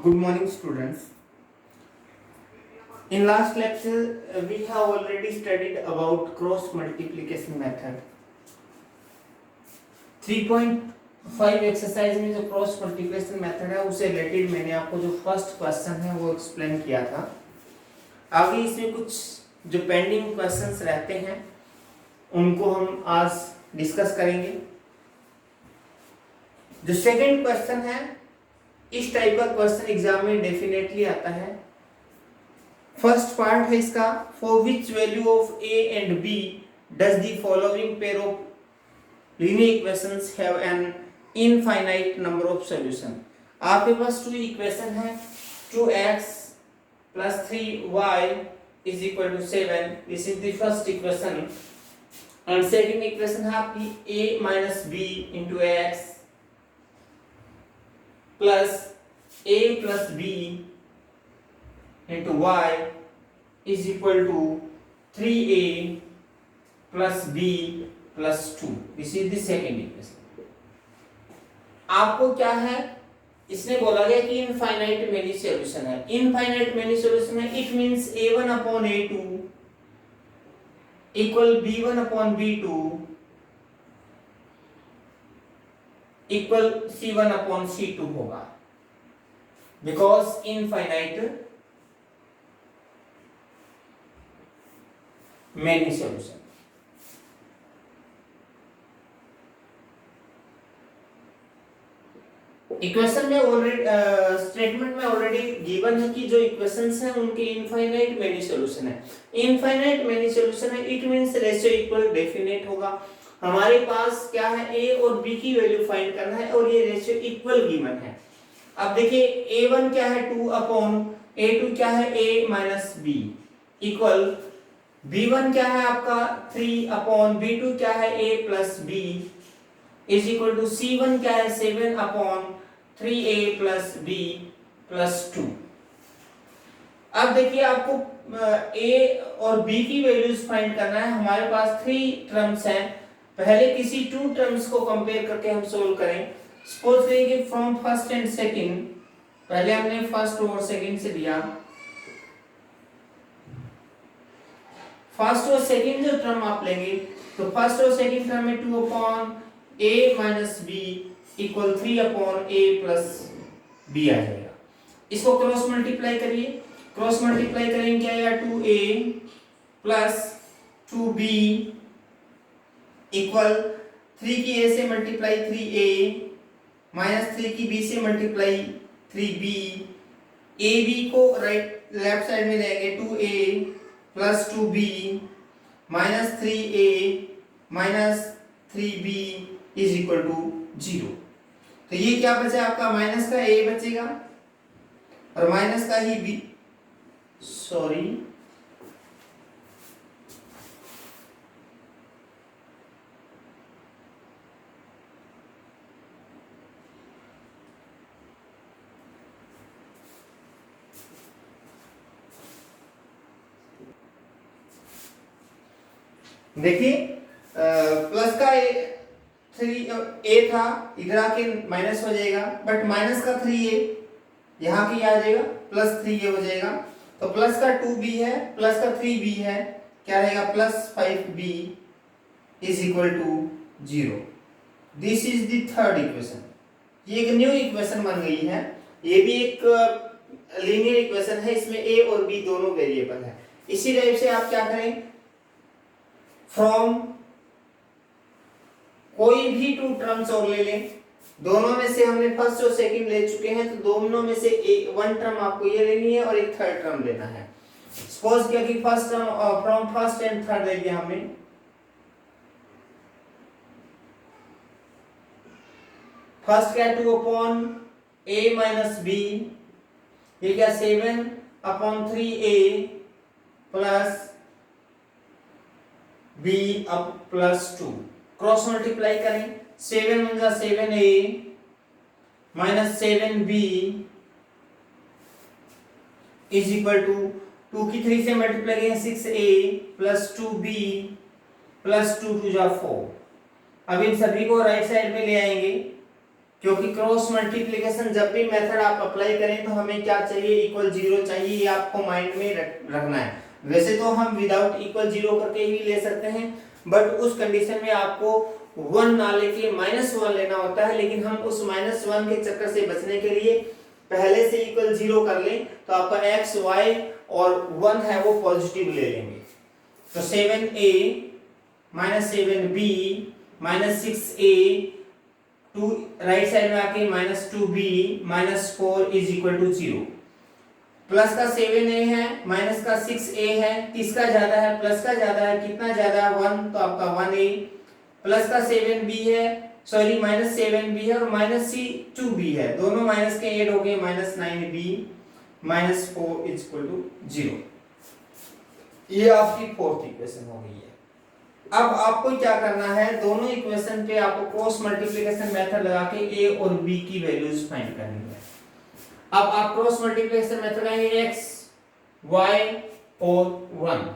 Good morning, students. In last lecture, we have already studied about cross multiplication method. 3.5 exercise में जो cross multiplication method है उससे related मैंने आपको जो फर्स्ट क्वेश्चन है वो एक्सप्लेन किया था. आगे इसमें कुछ जो पेंडिंग क्वेश्चंस रहते हैं उनको हम आज डिस्कस करेंगे. जो सेकंड क्वेश्चन है, इस टाइप का क्वेश्चन एग्जाम में डेफिनेटली आता है. फर्स्ट पार्ट है इसका, for which value of a and b does the following pair of linear equations have an infinite number of solution. आपके पास टू इक्वेशन है, 2x plus 3y is equal to 7. This is the first equation. And second equation है आपकी a minus b into x plus a plus b into y is equal to 3a plus b plus 2. This is the second equation. आपको क्या है, इसने बोला गया कि infinite many solution है. इनफाइनाइट मेनी सॉल्यूशन है, it means a1 upon a2 equal b1 upon b2 equal c1 upon c2 होगा, because infinite many solution. Equation में ऑलरेडी स्टेटमेंट में ऑलरेडी गिवन है कि जो इक्वेशंस हैं उनके इनफाइनाइट मेनी सॉल्यूशन है. इनफाइनाइट मेनी सॉल्यूशन है, it means ratio equal definite होगा. हमारे पास क्या है, a और b की वैल्यू फाइंड करना है और ये रेशियो इक्वल गिवन है. अब देखिए a1 क्या है 2 अपॉन a2 क्या है a minus b equal b1 क्या है आपका 3 अपॉन b2 क्या है a plus b is equal to c1 क्या है 7 upon 3a plus b plus 2. अब देखिए आपको a और b की वैल्यूज फाइंड करना है. हमारे पास 3 टर्म्स हैं. पहले किसी 2 टर्म्स को कंपेयर करके हम सोल्व करें. सपोज करिए कि फ्रॉम फर्स्ट एंड सेकंड, पहले हमने फर्स्ट और सेकंड से लिया. फर्स्ट और सेकंड जो टर्म आप लेंगे तो फर्स्ट और सेकंड टर्म में 2 upon a minus b equal 3 upon a plus b आ जाएगा. इसको क्रॉस मल्टीप्लाई करिए. क्रॉस मल्टीप्लाई करेंगे क्या आएगा 2a प्लस 2b इक्वल 3 की a से मल्टीप्लाई 3a माइनस 3 की b से मल्टीप्लाई 3b. ab को राइट लेफ्ट साइड में लेंगे 2a plus 2b minus 3a minus 3b is equal to 0. तो ये क्या बचा आपका, माइनस का a बचेगा और माइनस का ही b, सॉरी देखिए प्लस का a था, इधर आके माइनस हो जाएगा, बट माइनस का 3a यहाँ की आ जाएगा प्लस 3a हो जाएगा. तो प्लस का 2b है प्लस का 3b है, क्या रहेगा plus 5b is equal to 0. This is the third equation. ये एक न्यू इक्वेशन बन गई है. ये भी एक लीनियर इक्वेशन है, इसमें a और b दोनों वेरिएबल है. इसी टाइप से आप क्या करें, फ्रॉम कोई भी 2 टर्म्स और ले लें. दोनों में से हमने फर्स्ट और सेकंड ले चुके हैं, तो दोनों में से वन टर्म आपको ये लेनी है और एक थर्ड टर्म लेना है. सपोज किया कि first term from first and third ले लिया हमने. फर्स्ट क्या 2 अपॉन a माइनस b, ये क्या 7 upon 3a plus b up plus 2. Cross multiply करें. 7 × 7a minus 7b is equal to 2 की 3 से मल्टीप्लाई करें 6a प्लस 2b प्लस 2 2 जा 4. अब इन सभी को राइट साइड में ले आएंगे क्योंकि क्रॉस मल्टीप्लिकेशन जब भी मेथड आप अप्लाई करें तो हमें क्या चाहिए, इक्वल जीरो चाहिए, ये आपको माइंड में रखना है। वैसे तो हम विदाउट इक्वल जीरो करके ही ले सकते हैं, बट उस कंडीशन में आपको 1 ना लेके -1 लेना होता है, लेकिन हम उस -1 के चक्कर से बचने के लिए पहले से इक्वल जीरो कर लें, तो आपका x y और 1 है वो पॉजिटिव ले लेंगे। तो 7a -7b -6a 2 right side में आके -2b -4 is equal to 0। Plus का 7a है, माइनस का 6a है, किसका ज्यादा है, प्लस का ज्यादा है, कितना ज्यादा है 1, तो आपका 1a। प्लस का 7b है, सॉरी -7b है और -2b है, दोनों माइनस के ऐड हो गए, -9b -4 इज इक्वल टू 0। ये आपकी फोर्थ इक्वेशन हो गई है। अब आपको क्या करना है, दोनों इक्वेशन पे आपको क्रॉस मल्टीप्लिकेशन मेथड लगा के a और b की वैल्यूज फाइंड करनी है। अब आप क्रॉस मल्टीप्लिकेशन मेथड लगाएंगे x y और 1।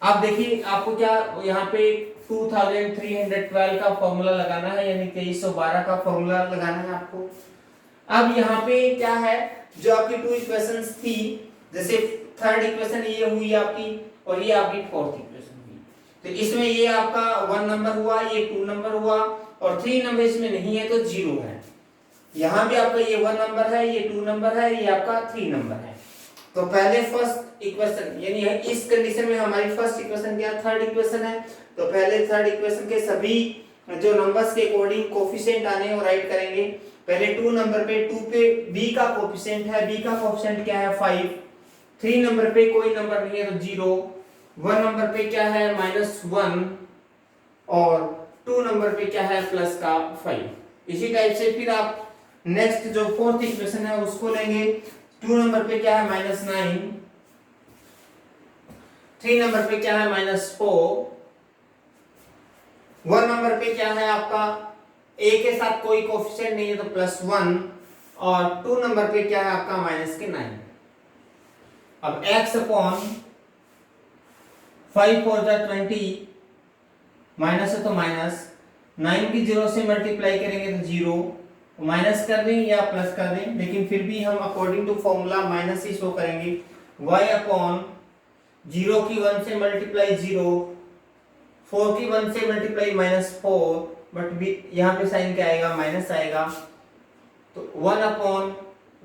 अब देखिए आपको क्या यहाँ पे 2312 का फॉर्मूला लगाना है, यानी 2312 का फॉर्मूला लगाना है आपको। अब यहाँ पे क्या है, जो आपकी 2 इक्वेशंस थी, जैसे थर्ड इक्वेशन ये हुई आपकी और ये आपकी फोर्थ इक्वेशन हुई, तो इसमें ये आपका 1 नंबर हुआ, ये 2 नंबर हुआ और 3 नंबर इसमें नहीं है तो 0 है। यहाँ भी आपका ये 1 नंबर है, ये 2 नंबर है, ये आपका 3 नंबर है। तो पहले फर्स्ट इक्वेशन, यानी इस कंडीशन में हमारी फर्स्ट इक्वेशन क्या थर्ड इक्वेशन है, तो पहले थर्ड इक्वेशन के सभी जो नंबर्स के अकॉर्डिंग कोफिशिएंट आने वो राइट करेंगे। पहले 2 नंबर पे 2 पे b का कोफिशिएंट है, b का कोफिशिएंट क्या है 5। 3 नंबर पे कोई नंबर नहीं है तो 0। 1 नंबर पे क्या है -1 और 2 नंबर पे क्या है प्लस का 5। इसी टाइप से फिर आप नेक्स्ट जो फोर्थ इक्वेशन है उसको लेंगे। 2 नंबर पे क्या है -9, 3 नंबर पे क्या है -4, 1 नंबर पे क्या है आपका a के साथ कोई कोफिशिएंट नहीं है तो +1 और 2 नंबर पे क्या है आपका -9। अब x अपॉन 5 4 20 माइनस है तो माइनस, 9 की 0 से मल्टीप्लाई करेंगे तो 0, माइनस कर दें या प्लस कर दें, लेकिन फिर भी हम अकॉर्डिंग टू फॉर्मूला माइनस ही शो करेंगे। y अपॉन 0 की 1 से मल्टीप्लाई 0, 4 की 1 से मल्टीप्लाई -4, बट भी यहाँ पे साइन क्या आएगा माइनस आएगा, तो 1 अपॉन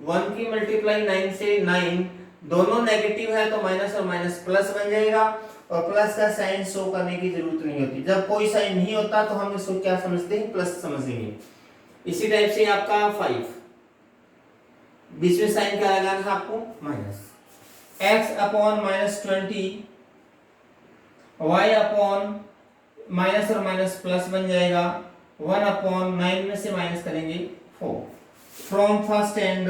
1 की मल्टीप्लाई 9 से 9, दोनों नेगेटिव है तो माइनस और माइनस प्लस बन जाएगा और प्लस का साइन शो करने की जरूरत नहीं होती। जब कोई साइन नहीं होता तो हम इसको क्या समझते हैं, प्लस समझेंगे। इसी टाइप से आपका 5, बीच में साइन क्या लगाना है आपको minus. x upon -20, y upon minus और माइनस प्लस बन जाएगा, 1 अपॉन 9 में से माइनस करेंगे 4। From first and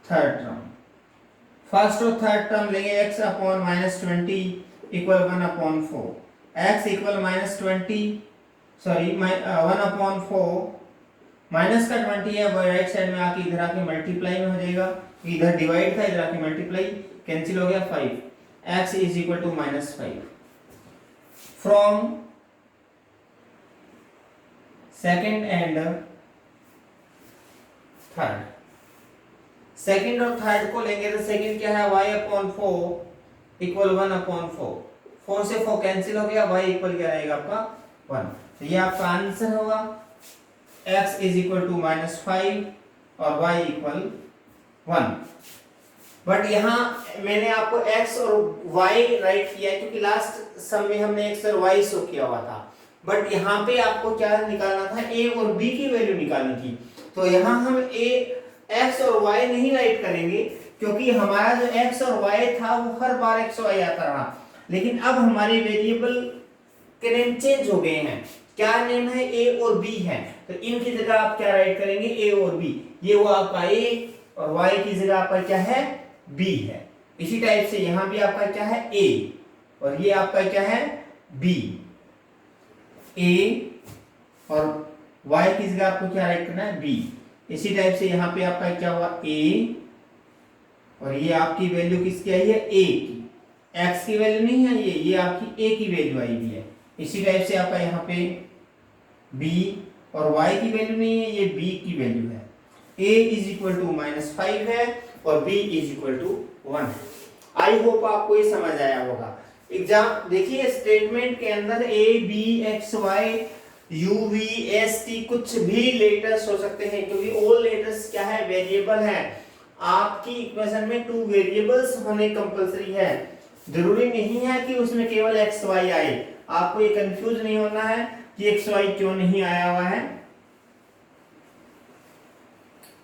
third term, first और थर्ड टर्म लेंगे। x upon -20 equal 1 upon 4, x equal -20 sorry 1 upon 4, minus का 20 है वो राइट साइड में आके इधर आके मल्टीप्लाई में हो जाएगा, इधर डिवाइड था इधर आके मल्टीप्लाई, कैंसिल हो गया 5, x is equal to -5। From second and third, second और थर्ड को लेंगे तो सेकंड क्या है y अपॉन 4 इक्वल 1 अपॉन 4, 4 से 4 कैंसिल हो गया, y इक्वल क्या रहेगा आपका 1। तो ये आपका आंसर होगा, x इज इक्वल टू -5 और y इक्वल 1। बट यहाँ मैंने आपको x और y राइट किया है क्योंकि लास्ट सम में हमने x और y शो किया हुआ था, बट यहाँ पे आपको क्या निकालना था, a और b की वैल्यू निकालनी थी। तो यहाँ हम x और y नहीं राइट करेंगे क्योंकि हमारा जो x और y था वो हर बार x y आता रहा, लेकिन अब हमारे वेरिएबल के नेम चेंज हो गए हैं। क्या नेम है, a और b है, तो इनकी जगह आप क्या राइट करेंगे a और b, ये वो आपका a और y की जगह आपका क्या है b है। इसी टाइप से यहाँ भी आपका क्या है a और ये आपका क्या है b, a और y की जगह आपको क्या राइट करना है b। इसी टाइप से यहाँ पे आपका क्या हुआ a और ये आपकी वैल्यू किसकी आई है a की, x की वैल्यू नहीं है ये आपकी a की वैल्यू आई हुई है। इसी टाइप से आपका यहाँ पे b और y की वैल्यू नहीं है, ये b की वैल्यू है। a इज इक्वल टू -5 है और b इज इक्वल टू 1 है। आई होप आपको ये समझ आया होगा। एग्जाम देखिए, स्टेटमेंट के अंदर a b x y u v s t कुछ भी लेटर्स हो सकते हैं, क्योंकि ऑल लेटर्स क्या है, वेरिएबल है। आपकी इक्वेशन में 2 वेरिएबल्स होने कंपलसरी है। जरूरी नहीं है कि उसमें केवल एक्स वाई आए। आपको ये कंफ्यूज नहीं होना है कि एक्स वाई क्यों नहीं आया हुआ है।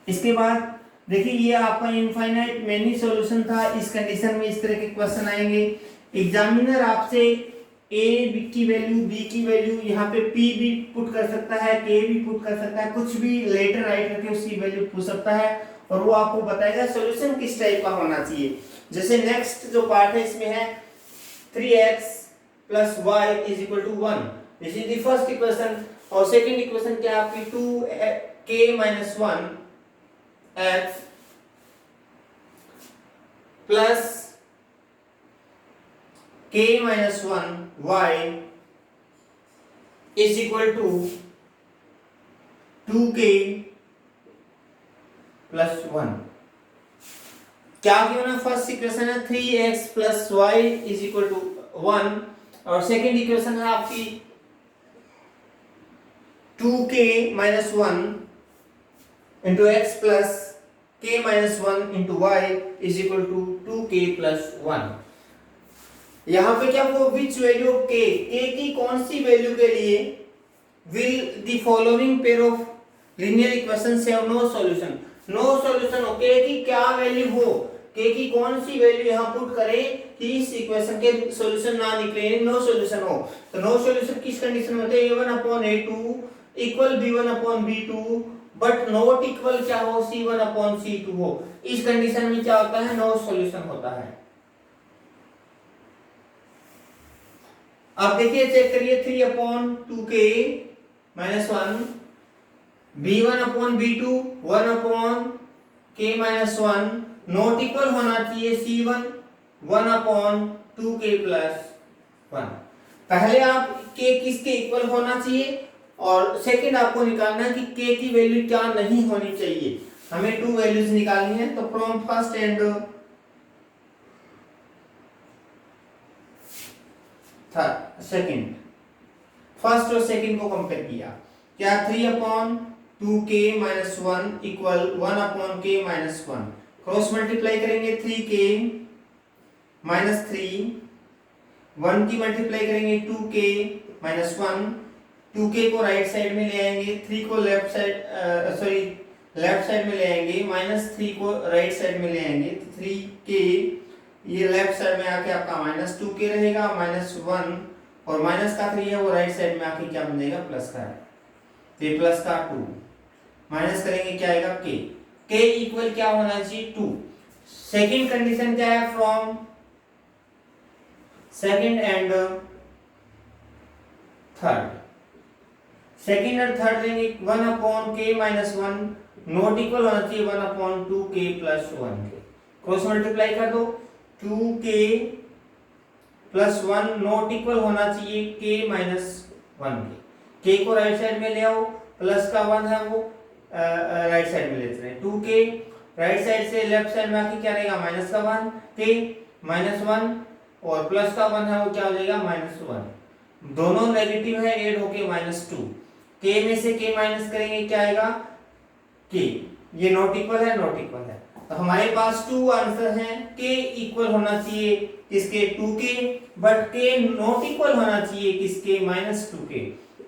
इसके बाद देखिए, ये आपका इनफाइनाइट मेनी सॉल्यूशन था। इस कंडीशन में इस तरह के क्वेश्चन आएंगे। एग्जामिनर आपसे a की वैल्यू, b की वैल्यू, यहाँ पे p भी पुट कर सकता है, k भी पुट कर सकता है, कुछ भी लेटर राइट करके उसकी वैल्यू पूछ सकता है और वो आपको बताएगा सॉल्यूशन किस टाइप का होना चाहिए। जैसे नेक्स्ट जो पार्ट है इसमें है 3x plus y is equal to 1। This is the first equation. और सेकंड इक्वेशन क्या है आपकी, 2k minus 1 x plus k minus 1 y is equal to 2k plus 1। क्या गिवन है, फर्स्ट इक्वेशन है 3x plus y is equal to 1 और second equation है आपकी 2k minus 1 into x plus k minus 1 into y is equal to 2k plus 1। यहाँ पे क्या, वो विच वैल्यू ऑफ k, k की कौन सी वैल्यू के लिए will the following pair of linear equations have no solution। No solution हो, k की क्या वैल्यू हो, k की कौन सी वैल्यू यहाँ पुट करें कि इस इक्वेशन के सॉल्यूशन ना निकले, नो सॉल्यूशन हो। तो नो सॉल्यूशन किस कंडीशन में होते हैं, a1/a2 equal b1/b2 but not equal क्या हो, c1/c2 हो। इस कंडीशन में क्या होता है, नो सॉल्यूशन होता है। अब देखिए, चेक करिए, 3/2k minus 1 b1/b2 1/k minus 1 not equal होना चाहिए c1 1/2k plus 1। पहले आप k किसके इक्वल होना चाहिए और सेकंड आपको निकालना है कि k की वैल्यू क्या नहीं होनी चाहिए। हमें 2 वैल्यूज निकालनी है। तो from first and second, first और सेकंड को कंपेयर किया, क्या 3/2k minus 1 equal 1/k minus 1। Cross multiply करेंगे, 3k minus 3 1 की मल्टीप्लाई करेंगे 2k minus 1, 2k को राइट साइड में ले आएंगे, 3 को लेफ्ट साइड लेफ्ट साइड में ले आएंगे, -3 को राइट साइड में ले आएंगे। तो 3k ये लेफ्ट साइड में आके आपका -2k रहेगा, -1 और माइनस का 3 है वो राइट साइड में आके क्या बन जाएगा, प्लस का है। तो प्लस का 2 माइनस करेंगे क्या आएगा, k इक्वल क्या होना चाहिए, 2। सेकंड कंडीशन क्या है, from second and third, second और थर्ड लेंगे 1/k minus 1 नॉट इक्वल होना चाहिए 1/2k plus 1 के। क्रॉस मल्टीप्लाई कर दो, 2k plus 1 नॉट इक्वल होना चाहिए k minus 1 के। k को राइट साइड में ले आओ, प्लस का 1 है वो राइट साइड में लेते हैं, 2k राइट साइड से लेफ्ट साइड में आके क्या रहेगा, माइनस का 1, k -1 और प्लस का 1 है वो क्या हो जाएगा, -1। दोनों नेगेटिव है, ऐड होके -2। k में से k माइनस करेंगे क्या आएगा, k। ये नॉट इक्वल है, नॉट इक्वल है। तो हमारे पास 2 आंसर हैं। k इक्वल होना चाहिए किसके, 2k, but k not equal होना चाहिए किसके, -2k।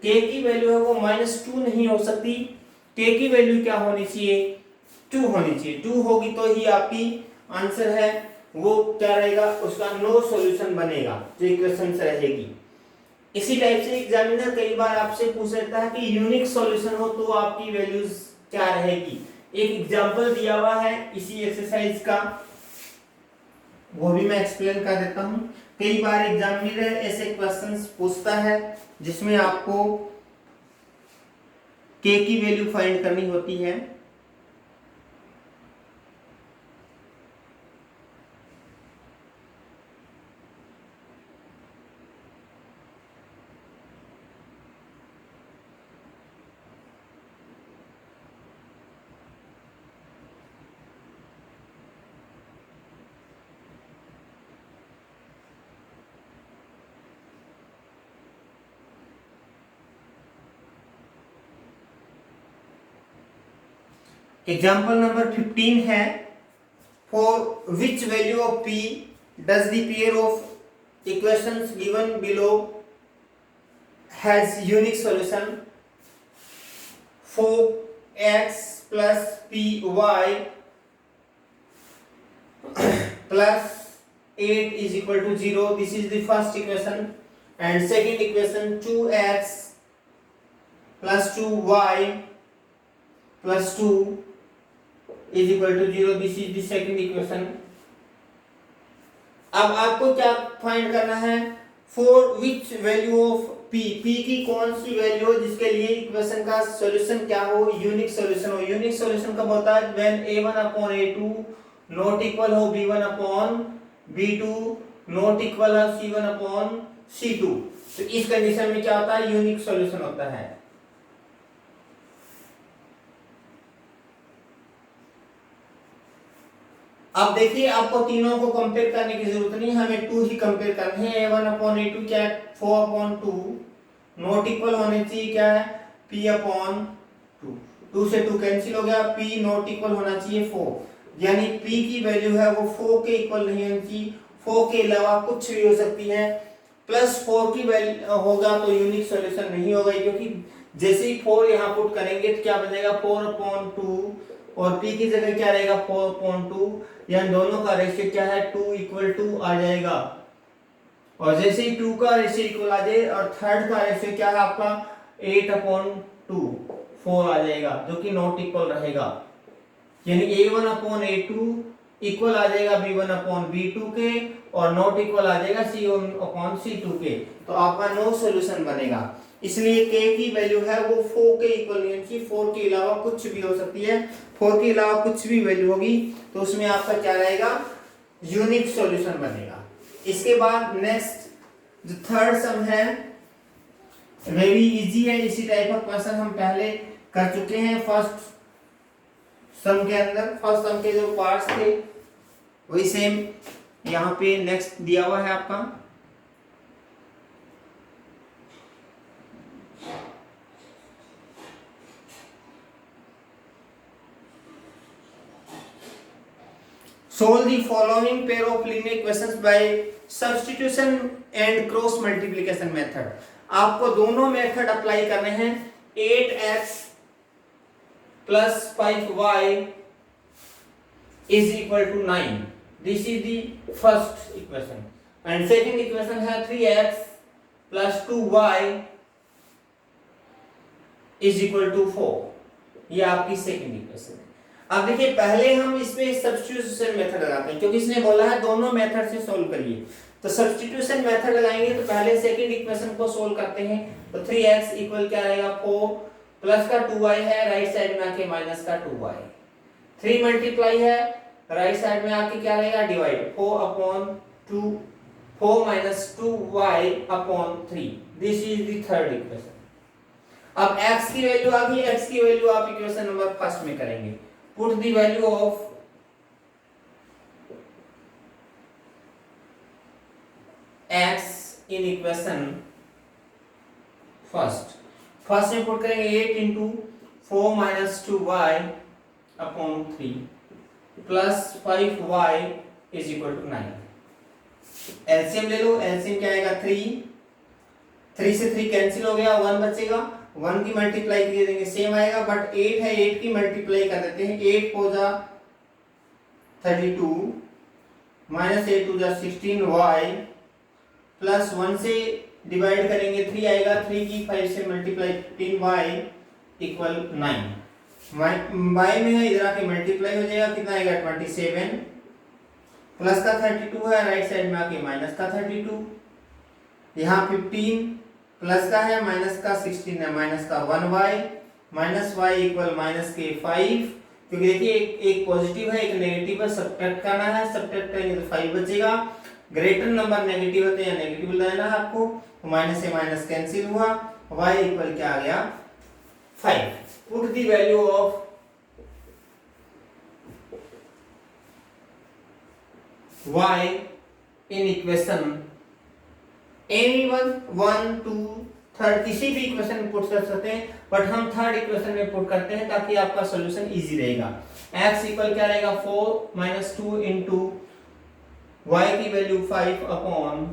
k की वैल्यू है वो -2 नहीं हो सकती, k की वैल्यू क्या होनी चाहिए, 2 होनी चाहिए। 2 होगी तो ही आपकी आंसर है वो क्या रहेगा, उसका नो सॉल्यूशन बनेगा, जो इक्वेशन से रहेगी। इसी टाइप से एग्जामिनर कई बार आपसे पूछ सकता है कि यूनिक सॉल्यूशन हो तो आपकी वैल्यूज क्या रहेगी। एक एग्जांपल दिया हुआ है इसी एक्सरसाइज का, वो भी मैं एक्सप्लेन कर देता हूं। कई बार एग्जामिनर ऐसे क्वेश्चंस पूछता है जिसमें आपको k की वैल्यू फाइंड करनी होती है। एग्जाम्पल नंबर 15 है, for which value of p does the pair of equations given below has unique solution 4x plus py plus 8 is equal to 0. This is the first equation. And second equation, 2x plus 2y plus 2 is equal to 0. This is the second equation. अब आपको क्या find करना है, for which value of p की कौन सी value जिसके लिए equation का सॉल्यूशन क्या हो, यूनिक सॉल्यूशन हो। यूनिक सॉल्यूशन कब होता है, व्हेन a1/a2 नॉट इक्वल हो b1/b2 नॉट इक्वल हो c1/c2। तो इस कंडीशन में क्या होता है, यूनिक सॉल्यूशन होता है। अब देखिए, आपको तीनों को कंपेयर करने की जरूरत नहीं, हमें 2 ही कंपेयर करनी है। a1/a2 क्या है, 4/2 नॉट इक्वल होने चाहिए क्या है, p/2। 2 से 2 कैंसिल हो गया, p नॉट इक्वल होना चाहिए 4, यानी p की वैल्यू है वो 4 के इक्वल नहीं होनी चाहिए, 4 के अलावा कुछ भी हो सकती है। प्लस 4 की वैल्यू होगा तो यूनिक सॉल्यूशन नहीं होगा, क्योंकि जैसे ही 4 यहाँ पुट करेंगे तो क्या बनेगा 4/2 और p की जगह क्या रहेगा 4/2, यानी दोनों का रेशियो क्या है 2:2 आ जाएगा। और जैसे ही 2 का रेशियो इक्वल आ जाए और थर्ड का रेशियो क्या है आपका 8/2 4 आ जाएगा, जो कि नॉट इक्वल रहेगा, यानी a1/a2 इक्वल आ जाएगा b1/b2 के और नॉट इक्वल आ जाएगा c1/c2 के। तो आपका नो सॉल्यूशन बनेगा। इसलिए k की वैल्यू है वो 4 के इक्वल नहीं होगी, 4 के अलावा कुछ भी हो सकती है, 4 के अलावा कुछ भी वैल्यू होगी तो उसमें आपका क्या रहेगा, यूनिक सॉल्यूशन बनेगा। इसके बाद नेक्स्ट जो थर्ड सम है, वेरी इजी है, इसी टाइप का क्वेश्चन हम पहले कर चुके हैं फर्स्ट सम के अंदर। फर्स्ट सम के जो पार्ट्स थे वही सेम यहाँ पे नेक्स्ट दिया हुआ है आपका। Solve the following pair of linear equations by substitution and cross multiplication method. आपको दोनों मेथड अप्लाई करने हैं। 8x plus 5y is equal to 9. This is the first equation. And second equation है 3x plus 2y is equal to 4. ये आपकी second equation है। अब देखिए, पहले हम इसमें सब्स्टिट्यूशन मेथड लगाते हैं, क्योंकि इसने बोला है दोनों मेथड से सोल्व करिए। तो सब्स्टिट्यूशन मेथड लगाएंगे तो पहले सेकंड इक्वेशन को सोल्व करते हैं। तो 3x इक्वल क्या रहेगा 4 प्लस का 2y है, राइट साइड में आके माइनस का 2y, 3 मल्टीप्लाई है, राइट साइड में आके क्या रहेगा divide, 4/2 4 minus 2y/3। This is the third equation. अब x की वैल्यू आ गई, x की वैल्यू आप इक्वेशन नंबर फर्स्ट में करेंगे। Put the value of x in equation first में पुट करेंगे 8 into 4 minus 2y/3 plus 5y is equal to 9। LCM ले लो, एलसीएम क्या आएगा 3 से 3 कैंसिल हो गया, 1 बचेगा, 1 की मल्टीप्लाई कर देंगे सेम आएगा, बट 8 है, 8 की मल्टीप्लाई कर देते हैं, 8 4 जा 32 माइनस 8 2 जा 16y प्लस 1 से डिवाइड करेंगे 3 आएगा, 3 की 5 से मल्टीप्लाई 15y इक्वल 9। y में है, इधर आके मल्टीप्लाई हो जाएगा, कितना आएगा 27 प्लस का 32 है, राइट साइड में आके माइनस का 32, यहाँ 15 प्लस का है, माइनस का 16 है, माइनस का 1y minus y equal minus के 5, क्योंकि देखिए एक पॉजिटिव है एक नेगेटिव है, सब्ट्रैक्ट करना है, सब्ट्रैक्ट करेंगे तो 5 बचेगा। ग्रेटर नंबर नेगेटिव होते हैं, नेगेटिव लेना है आपको, तो माइनस से माइनस कैंसिल हुआ, y इक्वल क्या आ गया 5। Put the value of y in equation any one 1 2 third किसी भी इक्वेशन में पुट कर सकते हैं, बट हम थर्ड इक्वेशन में पुट करते हैं ताकि आपका सॉल्यूशन इजी रहेगा। x इक्वल क्या रहेगा 4 माइनस 2 इंटू y की value 5 upon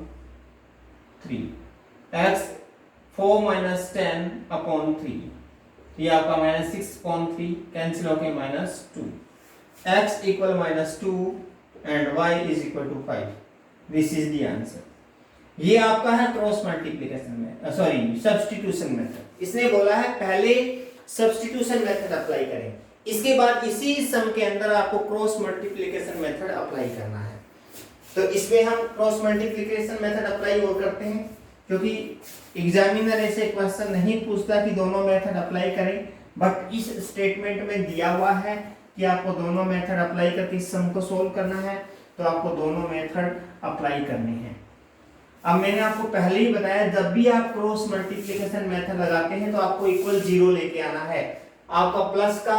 3, x 4 minus 10 upon 3, ये आपका माइनस 6 अपॉन 3 कैंसिल होके minus 2, x equal minus 2 and y is equal to 5। This is the answer. ये आपका है क्रॉस मल्टीप्लिकेशन में, सॉरी सब्स्टिट्यूशन मेथड। इसने बोला है पहले सब्स्टिट्यूशन मेथड अप्लाई करें, इसके बाद इसी सम के अंदर आपको क्रॉस मल्टीप्लिकेशन मेथड अप्लाई करना है। तो इसमें हम क्रॉस मल्टीप्लिकेशन मेथड अप्लाई और करते हैं, क्योंकि एग्जामिनर ऐसे क्वेश्चन नहीं पूछता कि दोनों मेथड अप्लाई करें, बट इस स्टेटमेंट में दिया हुआ है कि आपको दोनों मेथड अप्लाई करके इस सम को सोल्व करना है, तो आपको दोनों मेथड अप्लाई करने हैं। अब मैंने आपको पहले ही बताया, जब भी आप क्रॉस मल्टीप्लिकेशन मेथड लगाते हैं तो आपको इक्वल 0 लेके आना है। आपका प्लस का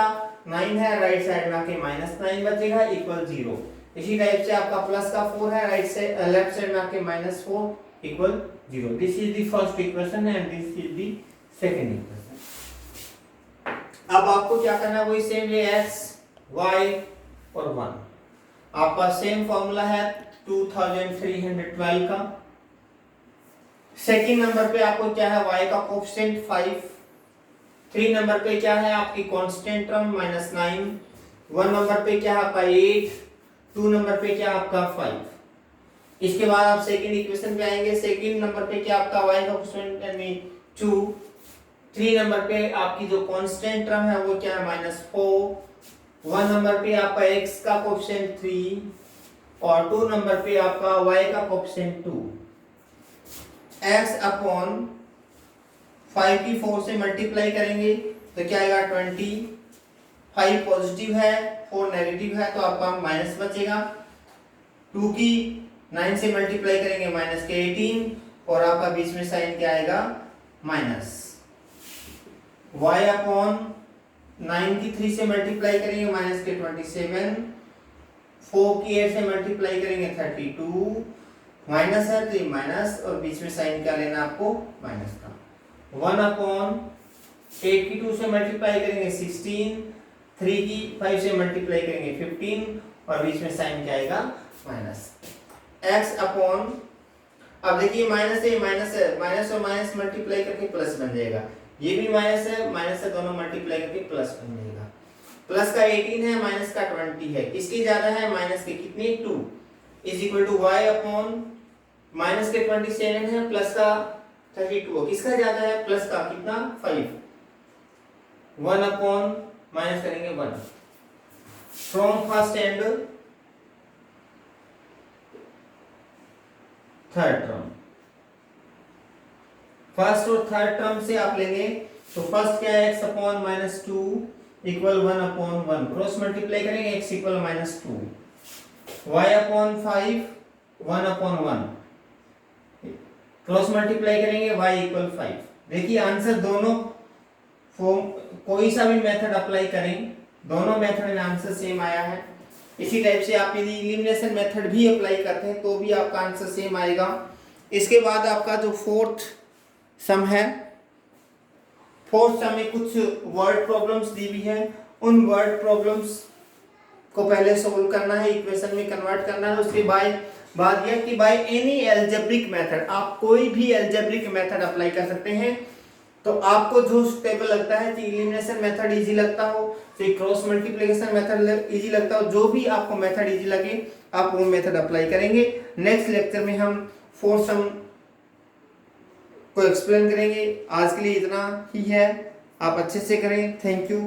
9 है, राइट साइड में आके माइनस 9 बचेगा, इक्वल 0। इसी टाइप से आपका प्लस का 4 है, राइट साइड लेफ्ट साइड में आके minus 4 equal 0। This is the first equation and this is the second equation. अब आपको क्या करना है, वही सेम है, x y और 1। आपका सेम फॉर्मूला है 2312 का। सेकंड नंबर पे आपको क्या है, y का कोएफिशिएंट 5। 3 नंबर पे क्या है आपकी कांस्टेंट टर्म -9। 1 नंबर पे क्या है आपका 8। 2 नंबर पे क्या आपका 5। इसके बाद आप सेकंड इक्वेशन पे आएंगे। सेकंड नंबर पे क्या आपका y का कोएफिशिएंट यानी 2। 3 नंबर पे आपकी जो कांस्टेंट टर्म है वो क्या है -4। 1 नंबर पे आपका x का कोएफिशिएंट 3 और 2 नंबर पे आपका y का कोएफिशिएंट 2। x अपॉन 5 की 4 से मल्टीप्लाई करेंगे तो क्या आएगा 20। 5 पॉजिटिव है, 4 नेगेटिव है, तो आपका माइनस बचेगा। 2 की 9 से मल्टीप्लाई करेंगे माइनस के 18 और आपका बीच में साइन क्या आएगा माइनस। y अपॉन 9 की 3 से मल्टीप्लाई करेंगे माइनस के 27। 4 की 8 से मल्टीप्लाई करेंगे 32, माइनस है तो माइनस और बीच में साइन क्या लेना आपको माइनस का। 1 अपॉन 8 की 2 से मल्टीप्लाई करेंगे 16। 3 की 5 से मल्टीप्लाई करेंगे 15 और बीच में साइन क्या आएगा माइनस। x अपॉन, अब देखिए माइनस है, माइनस और माइनस मल्टीप्लाई करके प्लस बन जाएगा। ये भी माइनस है, दोनों मल्टीप्लाई करके प्लस बन जाएगा। प्लस का 18 है, माइनस का 20 है, किसके ज्यादा है माइनस के कितने 2 is equal to y upon minus के 27 है प्लस का 32, किसका ज्यादा है प्लस का कितना 5। 1 अपॉन माइनस करेंगे 1 from first and third term. First और थर्ड टर्म से आप लेंगे तो फर्स्ट क्या है x upon -2 equal 1 upon 1, cross multiply करेंगे x equal -2, y upon 5 1 upon 1, cross multiply करेंगे y इक्वल 5। देखिए आंसर दोनों फॉर्म, कोई सा भी मेथड अप्लाई करें, दोनों मेथड में आंसर सेम आया है। इसी टाइप से आप यदि एलिमिनेशन मेथड भी अप्लाई करते हैं तो भी आपका आंसर सेम आएगा। इसके बाद आपका जो फोर्थ सम है, फोर्थ सम में कुछ वर्ड प्रॉब्लम्स दी हुई है, उन वर्ड प्रॉब्लम्स को पहले सोल्व करना है, इक्वेशन में कन्वर्ट करना है। उसके बाद यह कि बाय एनी एल्जेब्रिक मेथड, आप कोई भी एल्जेब्रिक मेथड अप्लाई कर सकते हैं। तो आपको जो स्टेबल लगता है कि एलिमिनेशन मेथड इजी लगता हो, तो क्रॉस मल्टीप्लिकेशन मेथड इजी लगता हो, जो भी आपको मेथड इजी लगे आप वो मेथड अप्लाई करेंगे। नेक्स्ट लेक्चर में हम फोर्थ सम को एक्सप्लेन करेंगे। आज के लिए इतना ही है, आप अच्छे से करें। Thank you.